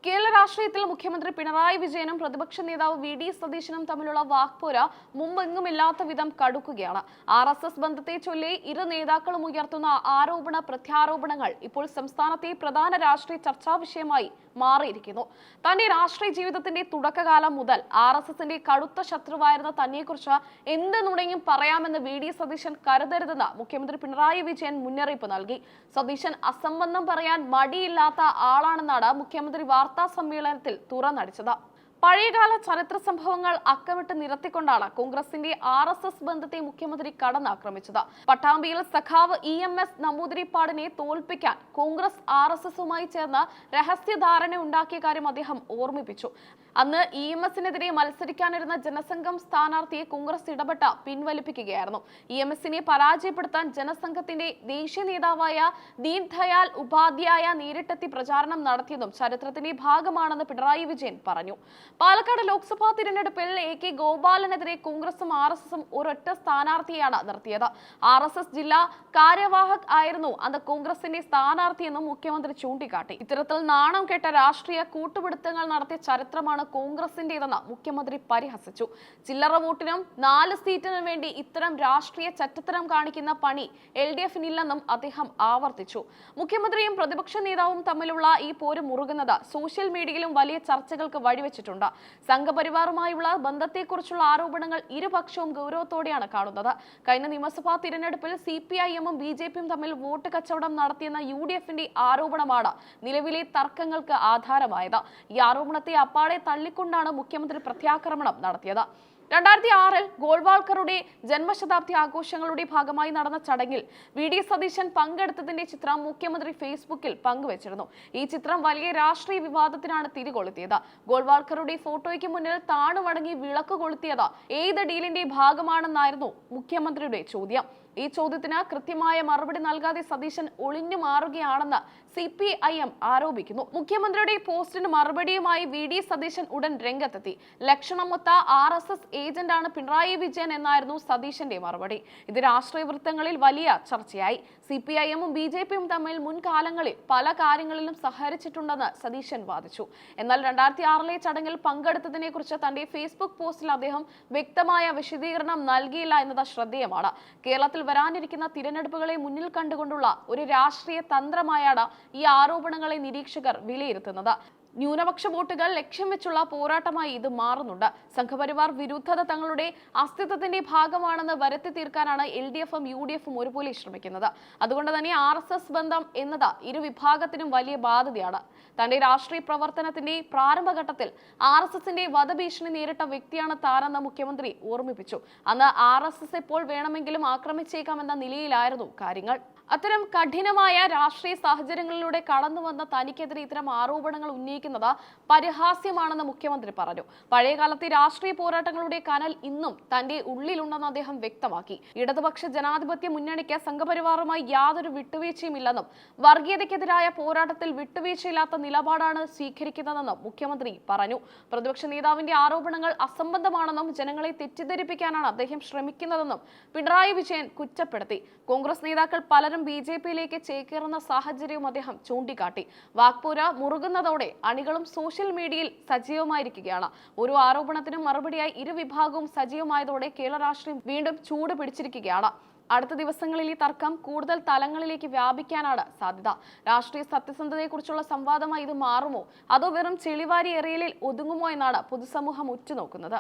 കേരള രാഷ്ട്രീയത്തിൽ മുഖ്യമന്ത്രി പിണറായി വിജയനും പ്രതിപക്ഷ നേതാവ് വി.ഡി. സതീശനും തമ്മിലുള്ള വാക്പോര മുമ്പെങ്ങുമില്ലാത്ത വിധം കടുക്കുകയാണ്. RSS ബന്ധത്തെ ചൊല്ലി ഇരു നേതാക്കളും ഉയർത്തുന്ന ആരോപണ പ്രത്യാരോപണങ്ങൾ ഇപ്പോൾ സംസ്ഥാനത്തെ പ്രധാന രാഷ്ട്രീയ ചർച്ചാ വിഷയമായി മാറിയിരിക്കുന്നു. തന്റെ രാഷ്ട്രീയ ജീവിതത്തിന്റെ തുടക്കകാലം മുതൽ RSSന്റെ കടുത്ത ശത്രുവായിരുന്ന തന്നെക്കുറിച്ച് എന്ത് നുണയും പറയാമെന്ന് വി.ഡി. സതീശൻ കരുതരുതെന്ന് മുഖ്യമന്ത്രി പിണറായി വിജയൻ മുന്നറിയിപ്പ് നൽകി. സതീശൻ അസംബന്ധം പറയാൻ മടിയില്ലാത്ത ആളാണെന്നാണ് മുഖ്യമന്ത്രി വാർത്താ സമ്മേളനത്തിൽ തുറന്നടിച്ചത്. പഴയകാല ചരിത്ര സംഭവങ്ങൾ അക്കമിട്ട് നിരത്തിക്കൊണ്ടാണ് കോൺഗ്രസിന്റെ RSS ബന്ധത്തെ മുഖ്യമന്ത്രി കടന്നാക്രമിച്ചത്. പട്ടാമ്പിയിൽ സഖാവ് EMS നമ്പൂതിരിപ്പാടിനെ തോൽപ്പിക്കാൻ കോൺഗ്രസ് RSSുമായി ചേർന്ന് രഹസ്യധാരണ ഉണ്ടാക്കിയ കാര്യം അദ്ദേഹം ഓർമ്മിപ്പിച്ചു. അന്ന് EMSനെതിരെ മത്സരിക്കാനിരുന്ന ജനസംഘം സ്ഥാനാർത്ഥിയെ കോൺഗ്രസ് ഇടപെട്ട് പിൻവലിപ്പിക്കുകയായിരുന്നു. EMSനെ പരാജയപ്പെടുത്താൻ ജനസംഘത്തിന്റെ ദേശീയ നേതാവായ ദീൻ ദയാൽ ഉപാധ്യായ നേരിട്ടെത്തി പ്രചാരണം നടത്തിയതും ചരിത്രത്തിന്റെ ഭാഗമാണെന്ന് പിണറായി വിജയൻ പറഞ്ഞു. പാലക്കാട് ലോക്സഭാ തിരഞ്ഞെടുപ്പിൽ AK ഗോപാലനെതിരെ കോൺഗ്രസും RSSും ഒരൊറ്റ സ്ഥാനാർത്ഥിയാണ് നിർത്തിയത്. RSS ജില്ലാ കാര്യവാഹക് ആയിരുന്നു അന്ന് കോൺഗ്രസിന്റെ സ്ഥാനാർത്ഥിയെന്നും മുഖ്യമന്ത്രി ചൂണ്ടിക്കാട്ടി. ഇത്തരത്തിൽ നാണം കെട്ട രാഷ്ട്രീയ കൂട്ടുപിടുത്തങ്ങൾ നടത്തിയ ചരിത്രമാണ് കോൺഗ്രസിന്റേതെന്ന് മുഖ്യമന്ത്രി പരിഹസിച്ചു. ചില്ലറ വോട്ടിനും 4 സീറ്റിനും വേണ്ടി ഇത്തരം രാഷ്ട്രീയ ചറ്റത്തരം കാണിക്കുന്ന പണി LDFിനില്ലെന്നും അദ്ദേഹം ആവർത്തിച്ചു. മുഖ്യമന്ത്രിയും പ്രതിപക്ഷ നേതാവും തമ്മിലുള്ള ഈ പോര് മുറുകുന്നത് സോഷ്യൽ മീഡിയയിലും വലിയ ചർച്ചകൾക്ക് വഴിവെച്ചിട്ടുണ്ട്. സംഘപരിവാറുമായുള്ള ബന്ധത്തെക്കുറിച്ചുള്ള ആരോപണങ്ങൾ ഇരുപക്ഷവും ഗൗരവത്തോടെയാണ് കാണുന്നത്. കഴിഞ്ഞ നിയമസഭാ തിരഞ്ഞെടുപ്പിൽ CPIMും BJPയും തമ്മിൽ വോട്ട് കച്ചവടം നടത്തിയെന്ന UDFന്റെ ആരോപണമാണ് നിലവിലെ തർക്കങ്ങൾക്ക് ആധാരമായത്. ഈ ആരോപണത്തെ അപ്പാടെ തള്ളിക്കൊണ്ടാണ് മുഖ്യമന്ത്രി പ്രത്യാക്രമണം നടത്തിയത്. 2006-ൽ ഗോൾവാൾക്കറുടെ ജന്മശതാബ്ദി ആഘോഷങ്ങളുടെ ഭാഗമായി നടന്ന ചടങ്ങിൽ വി.ഡി. സതീശൻ പങ്കെടുത്തതിന്റെ ചിത്രം മുഖ്യമന്ത്രി ഫേസ്ബുക്കിൽ പങ്കുവച്ചിരുന്നു. ഈ ചിത്രം വലിയ രാഷ്ട്രീയ വിവാദത്തിനാണ് തിരികൊളുത്തിയത്. ഗോൾവാൾക്കറുടെ ഫോട്ടോയ്ക്ക് മുന്നിൽ താണുമടങ്ങി വിളക്ക് കൊളുത്തിയത് ഏത് ഡീലിന്റെ ഭാഗമാണെന്നായിരുന്നു മുഖ്യമന്ത്രിയുടെ ചോദ്യം. ഈ ചോദ്യത്തിന് കൃത്യമായ മറുപടി നൽകാതെ സതീശൻ ഒളിഞ്ഞു മാറുകയാണെന്ന് CPIM ആരോപിക്കുന്നു. മുഖ്യമന്ത്രിയുടെ പോസ്റ്റിന് മറുപടിയുമായി വി.ഡി. സതീശൻ ഉടൻ രംഗത്തെത്തി. ലക്ഷണമൊത്ത RSS ഏജന്റാണ് പിണറായി വിജയൻ എന്നായിരുന്നു സതീശന്റെ മറുപടി. ഇത് രാഷ്ട്രീയ വൃത്തങ്ങളിൽ വലിയ ചർച്ചയായി. CPIMും BJPയും തമ്മിൽ മുൻകാലങ്ങളിൽ പല കാര്യങ്ങളിലും സഹകരിച്ചിട്ടുണ്ടെന്ന് സതീശൻ വാദിച്ചു. എന്നാൽ 2006-ലെ ചടങ്ങിൽ പങ്കെടുത്തതിനെ കുറിച്ച് തന്റെ ഫേസ്ബുക്ക് പോസ്റ്റിൽ അദ്ദേഹം വ്യക്തമായ വിശദീകരണം നൽകിയില്ല എന്നത് ശ്രദ്ധേയമാണ്. കേരളത്തിൽ വരാനിരിക്കുന്ന തിരഞ്ഞെടുപ്പുകളെ മുന്നിൽ കണ്ടുകൊണ്ടുള്ള ഒരു രാഷ്ട്രീയ തന്ത്രമായാണ് ഈ ആരോപണങ്ങളെ നിരീക്ഷകർ വിലയിരുത്തുന്നത്. ന്യൂനപക്ഷ വോട്ടുകൾ ലക്ഷ്യം വെച്ചുള്ള പോരാട്ടമായി ഇത് മാറുന്നുണ്ട്. സംഘപരിവാർ വിരുദ്ധത തങ്ങളുടെ അസ്തിത്വത്തിന്റെ ഭാഗമാണെന്ന് വരുത്തി തീർക്കാനാണ് LDFും UDFും ഒരുപോലെ ശ്രമിക്കുന്നത്. അതുകൊണ്ട് തന്നെ RSS ബന്ധം എന്നത് ഇരു വിഭാഗത്തിനും വലിയ ബാധ്യതയാണ്. തന്റെ രാഷ്ട്രീയ പ്രവർത്തനത്തിന്റെ പ്രാരംഭഘട്ടത്തിൽ RSSന്റെ വധഭീഷണി നേരിട്ട വ്യക്തിയാണ് താനെന്ന് മുഖ്യമന്ത്രി ഓർമ്മിപ്പിച്ചു. അന്ന് RSS എപ്പോൾ വേണമെങ്കിലും ആക്രമിച്ചേക്കാമെന്ന നിലയിലായിരുന്നു കാര്യങ്ങൾ. അത്തരം കഠിനമായ രാഷ്ട്രീയ സാഹചര്യങ്ങളിലൂടെ കടന്നുവന്ന തനിക്കെതിരെ ഇത്തരം ആരോപണങ്ങൾ ഉന്നയിക്കുന്നത് പരിഹാസ്യമാണെന്ന് മുഖ്യമന്ത്രി പറഞ്ഞു. പഴയകാലത്തെ രാഷ്ട്രീയ പോരാട്ടങ്ങളുടെ കനൽ ഇന്നും തന്റെ ഉള്ളിലുണ്ടെന്ന് അദ്ദേഹം വ്യക്തമാക്കി. ഇടതുപക്ഷ ജനാധിപത്യ മുന്നണിക്ക് സംഘപരിവാറുമായി യാതൊരു വിട്ടുവീഴ്ചയുമില്ലെന്നും വർഗീയതയ്ക്കെതിരായ പോരാട്ടത്തിൽ വിട്ടുവീഴ്ചയില്ലാത്ത നിലപാടാണ് സ്വീകരിക്കുന്നതെന്നും മുഖ്യമന്ത്രി പറഞ്ഞു. പ്രതിപക്ഷ നേതാവിന്റെ ആരോപണങ്ങൾ അസംബന്ധമാണെന്നും ജനങ്ങളെ തെറ്റിദ്ധരിപ്പിക്കാനാണ് അദ്ദേഹം ശ്രമിക്കുന്നതെന്നും പിണറായി വിജയൻ കുറ്റപ്പെടുത്തി. കോൺഗ്രസ് നേതാക്കൾ പലരും BJPയിലേക്ക് ചേക്കേറുന്ന സാഹചര്യവും അദ്ദേഹം ചൂണ്ടിക്കാട്ടി. വാക്പോര മുറുകുന്നതോടെ അണികളും സോഷ്യൽ മീഡിയയിൽ സജീവമായിരിക്കുകയാണ്. ഓരോ ആരോപണത്തിനും മറുപടിയായി ഇരുവിഭാഗവും സജീവമായതോടെ കേരള രാഷ്ട്രീയം വീണ്ടും ചൂട് പിടിച്ചിരിക്കുകയാണ്. അടുത്ത ദിവസങ്ങളിൽ ഈ തർക്കം കൂടുതൽ തലങ്ങളിലേക്ക് വ്യാപിക്കാനാണ് സാധ്യത. രാഷ്ട്രീയ സത്യസന്ധതയെക്കുറിച്ചുള്ള സംവാദമായി ഇത് മാറുമോ അതോ വെറും ചെളിവാരി എറിയലിൽ ഒതുങ്ങുമോ എന്നാണ് പൊതുസമൂഹം ഉറ്റുനോക്കുന്നത്.